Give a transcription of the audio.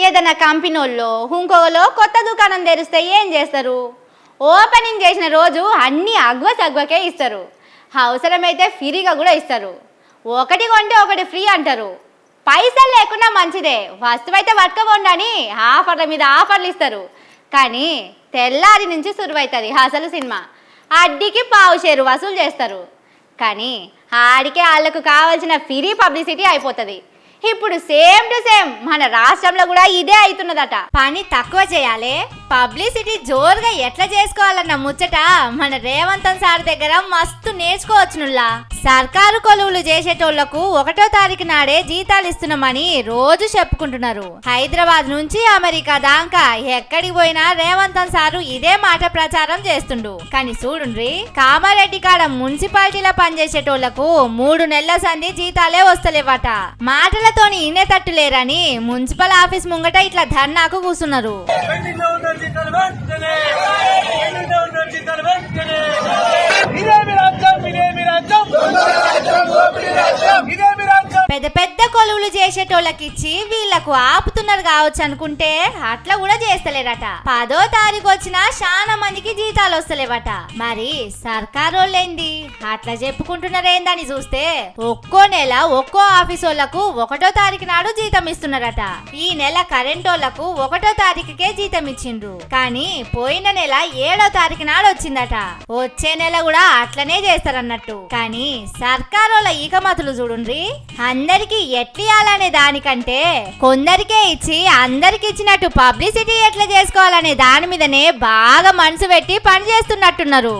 ఏదైనా కంపెనీల్లో ఇంకోలో కొత్త దుకాణం తెరిస్తే ఏం చేస్తారు? ఓపెనింగ్ చేసిన రోజు అన్నీ అగ్వకే ఇస్తారు. అవసరమైతే ఫ్రీగా కూడా ఇస్తారు. ఒకటి కొంటే ఒకటి ఫ్రీ అంటారు. పైసలు లేకుండా మంచిదే, వస్తువు అయితే పట్టుకోండి అని ఆఫర్ల మీద ఆఫర్లు ఇస్తారు. కానీ తెల్లారి నుంచి సురువైతుంది అసలు సినిమా. అడ్డికి పావు షేరు వసూలు చేస్తారు. కానీ ఆడికే వాళ్ళకు కావాల్సిన ఫ్రీ పబ్లిసిటీ అయిపోతుంది. ఇప్పుడు సేమ్ టు సేమ్ మన రాష్ట్రంలో కూడా ఇదే అవుతున్నదట. పని తక్కువ చేయాలి, పబ్లిసిటీ జోరుగా ఎట్లా చేసుకోవాలన్న ముచ్చట మన రేవంత్ సార్ దగ్గర మస్తు నేర్చుకోవచ్చునుల్లా. సర్కారు కొలువులు చేసేటోళ్లకు 1వ తారీఖు నాడే జీతాలు ఇస్తున్నామని రోజు చెప్పుకుంటున్నారు. హైదరాబాద్ నుంచి అమెరికా దాకా ఎక్కడికి పోయినా రేవంత్ సారు ఇదే మాట ప్రచారం చేస్తుండు. కానీ చూడుండ్రి, కామారెడ్డి కాడ మున్సిపాలిటీలో పనిచేసేటోళ్లకు 3 నెలల సంధి జీతాలే వస్తలేవట. మాటలతోని ఇనేతట్టు లేరని మున్సిపల్ ఆఫీస్ ముంగట ఇట్లా ధర్నాకు కూర్చున్నారు. పెద్ద పెద్ద కొలువులు చేసేటోళ్ళకిచ్చి వీళ్లకు ఆపుతున్నారు కావచ్చు అనుకుంటే అట్లా కూడా చేస్తలేరట. 10వ తారీఖు వచ్చినా చాలా మందికి జీతాలు వస్తలేవట. మరి సర్కారోళ్ళేంది అట్లా చెప్పుకుంటున్నారేందని చూస్తే ఒక్కో నెల ఒక్కో ఆఫీస్ వాళ్ళకు 1వ తారీఖు నాడు జీతం ఇస్తున్నారట. ఈ నెల కరెంట్ వాళ్ళకు 1వ తారీఖుకే జీతం ఇచ్చిండ్రు. కానీ పోయిన నెల 7వ తారీఖు నాడు వచ్చిందట. వచ్చే నెల కూడా అట్లనే చేస్తారన్నట్టు. కానీ సర్కారోళ్ళ ఈకమతులు చూడుండ్రి, అందరికి ఎట్లియాలనే దానికంటే కొందరికే ఇచ్చి అందరికి ఇచ్చినట్టు పబ్లిసిటీ ఎట్లా చేసుకోవాలనే దాని మీదనే బాగా మనసు పెట్టి పని చేస్తున్నట్టున్నారు.